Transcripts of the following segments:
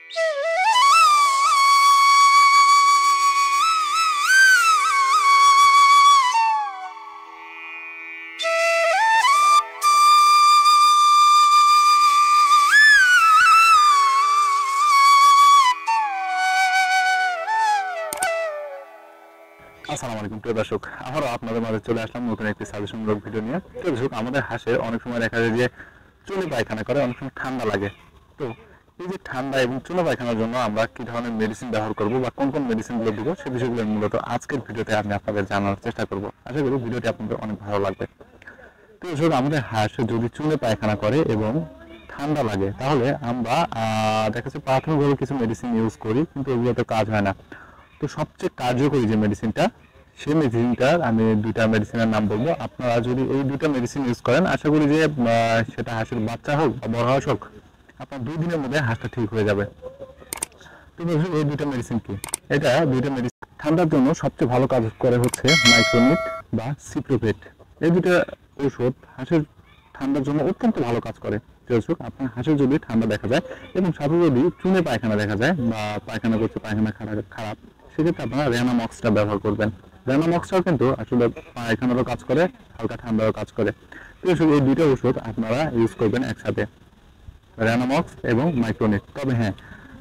আসসালামু আলাইকুম প্রিয় দর্শক, আবারও আপনাদের মাঝে চলে আসলাম নতুন একটি সাজেশনমূলক ভিডিও নিয়ে। প্রিয় দর্শক, আমাদের হাঁসের অনেক সময় দেখা যায় যে চুনে পায়খানা করে, অনেক সময় ঠান্ডা লাগে। তো এই যে ঠান্ডা এবং চুনে পায়খানার জন্য আমরা কি ধরনের মেডিসিন ব্যবহার করব বা কোন কোন মেডিসিনগুলো দিব, সেই বিষয়গুলো মূলত আজকের ভিডিওতে আমি আপনাদের জানার চেষ্টা করব। আশা করি ভিডিওটি আপনাদের অনেক ভালো লাগবে। প্রিয় দর্শক, আমাদের হাঁস যদি চুনে পায়খানা করে এবং ঠান্ডা লাগে, তাহলে আমরা দেখা যাচ্ছে প্রাথমিকভাবে কিছু মেডিসিন ইউজ করি, কিন্তু ওগুলোতে কাজ হয় না। তো সবচেয়ে কার্যকরী যে মেডিসিনটা, সেই মেডিসিনটার আমি দুইটা মেডিসিনের নাম বলবো। আপনারা যদি এই দুইটা মেডিসিন ইউজ করেন, আশা করি যে সেটা হাঁসের বাচ্চা হোক বা বড় হাঁস হোক, আপনার 2 দিনের মধ্যে হাঁসটা ঠিক হয়ে যাবে। তো এই দুইটা মেডিসিন কি? এটা দুইটা মেডিসিন ঠান্ডার জন্য সবচেয়ে ভালো কাজ করে হচ্ছে মাইক্রোনিট বা সিপ্রোফেট। এই দুইটা ঔষধ হাঁসের ঠান্ডার জন্য অত্যন্ত ভালো কাজ করে। দর্শক, আপনার হাঁসের যদি ঠান্ডা দেখা যায় এবং সাথে যদি চুনে পায়খানা দেখা যায় বা পায়খানা করছে, পায়খানা খারাপ, সেক্ষেত্রে আপনারা রেনামক্সটা ব্যবহার করবেন। রেনামক্সটাও কিন্তু আসলে পায়খানারও কাজ করে, হালকা ঠান্ডারও কাজ করে। তো এই দুইটা ওষুধ আপনারা ইউজ করবেন একসাথে, রেনামক্স এবং মাইক্রোনিট। তবে হ্যাঁ,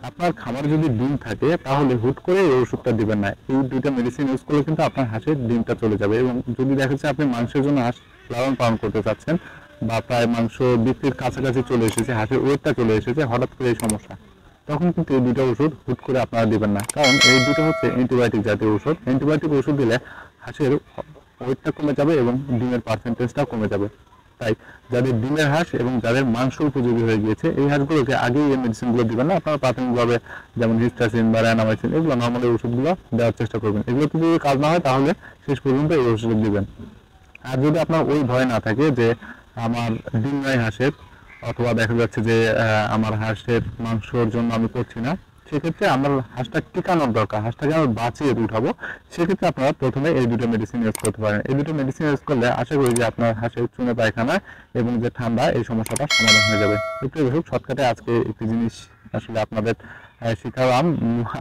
আপনার খামারে যদি ডিম থাকে তাহলে হুট করে এই ওষুধটা দিবেন না। এই দুইটা মেডিসিন ইউজ করলে কিন্তু আপনার হাঁসের ডিমটা চলে যাবে। এবং যদি দেখা যাচ্ছে আপনি মাংসের জন্য হাঁস লালন পালন করতে চাচ্ছেন বা প্রায় মাংস বিক্রির কাছাকাছি চলে এসেছে, হাঁসের ওয়েটটা চলে এসেছে, হঠাৎ করে এই সমস্যা, তখন কিন্তু এই দুইটা ওষুধ হুট করে আপনারা দিবেন না। কারণ এই দুটো হচ্ছে অ্যান্টিবায়োটিক জাতীয় ওষুধ। অ্যান্টিবায়োটিক ওষুধ দিলে হাঁসের ওয়েটটা কমে যাবে এবং ডিমের পার্সেন্টেজটাও কমে যাবে। তাই যাদের ডিমের হাঁস এবং যাদের মাংস উপযোগী হয়ে গিয়েছে, এই হাঁসগুলোকে আগেই এই মেডিসিনগুলো দিবেন না। আপনারা প্রাথমিকভাবে যেমন হিস্টাসিন বা র্যানামাইসিন, এগুলো নর্মালি ওষুধগুলো দেওয়ার চেষ্টা করবেন। এগুলো যদি কাজ না হয় তাহলে শেষ পর্যন্ত এই ওষুধ দিবেন। আর যদি আপনার ওই ভয় না থাকে যে আমার ডিম নাই হাঁসের, অথবা দেখা যাচ্ছে যে আমার হাঁসের মাংসর জন্য আমি করছি না, সেক্ষেত্রে আমার হাঁসটা টিকানোর দরকার, হাঁসটাকে আমি বাঁচিয়ে উঠাবো, সেক্ষেত্রে আপনারা প্রথমে এই দুটো মেডিসিন ইউজ করতে পারেন। এই দুটো মেডিসিন ইউজ করলে আশা করি যে আপনার হাঁসের চুনে পায়খানা এবং যে ঠান্ডা, এই সমস্যাটা সমাধান হয়ে যাবে। প্রিয় দর্শক, শর্টকাটে আজকে একটি জিনিস আসলে আপনাদের শিখালাম।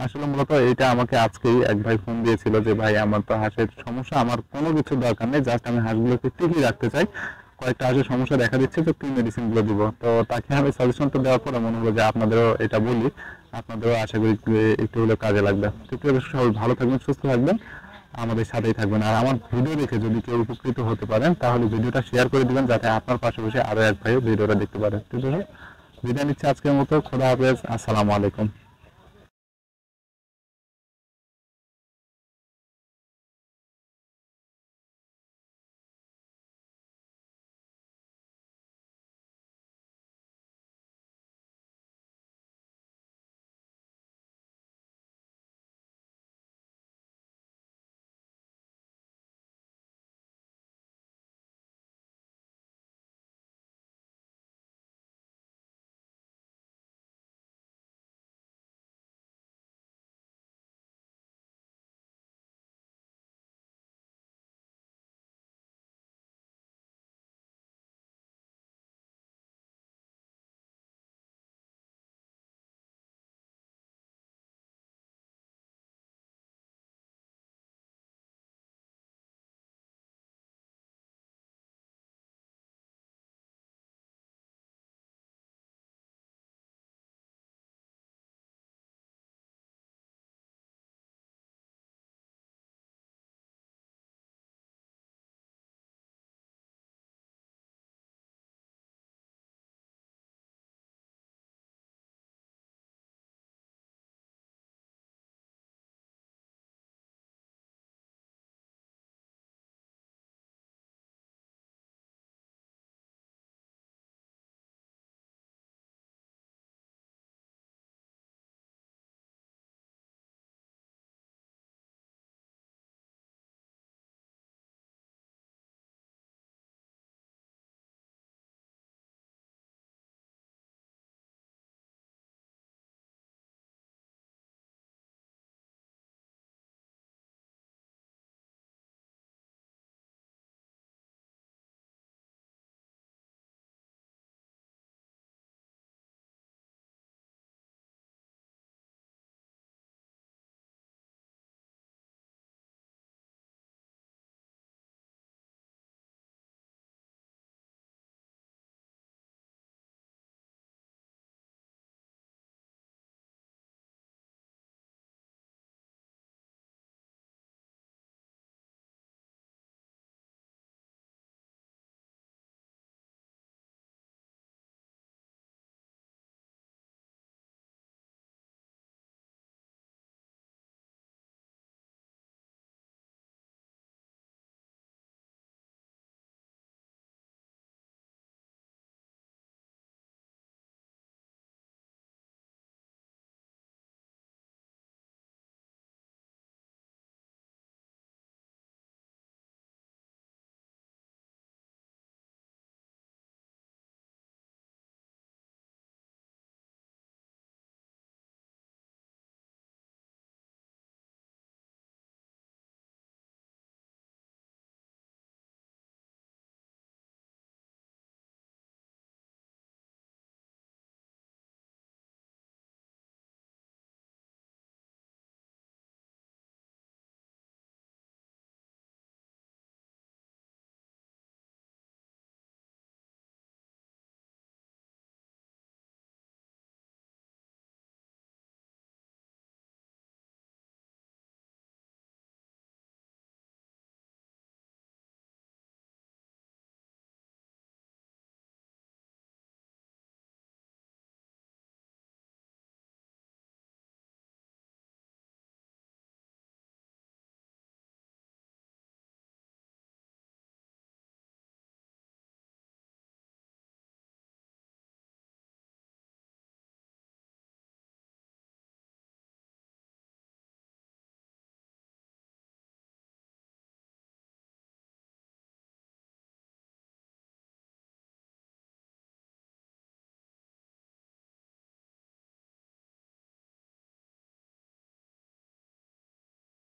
আসলে মূলত এটা আমাকে আজকেই এক ভাই ফোন দিয়েছিল যে ভাই, আমার তো হাঁসের সমস্যা, আমার কোনো কিছু দরকার নেই, জাস্ট আমি হাঁসগুলোকে টিকিয়ে রাখতে চাই, কয়েকটা হাঁসের সমস্যা দেখা দিচ্ছে, তো কি মেডিসিন গুলো দিব। তো তাকে আমি সাজেশনটা দেওয়ার পরে মনে হলো যে আপনাদেরও এটা বলি, আপনাদেরও আশা করি একটু হলেও কাজে লাগবে। তো সবাই ভালো থাকবেন, সুস্থ থাকবেন, আমাদের সাথেই থাকবেন। আর আমার ভিডিও দেখে যদি কেউ উপকৃত হতে পারেন, তাহলে ভিডিওটা শেয়ার করে দিবেন, যাতে আপনার পাশাপাশি আরো এক ভাইও ভিডিওটা দেখতে পারে। ঠিক আছে, বিদায় নিচ্ছি আজকের মতো। খোদা হাফেজ, আসসালামু আলাইকুম।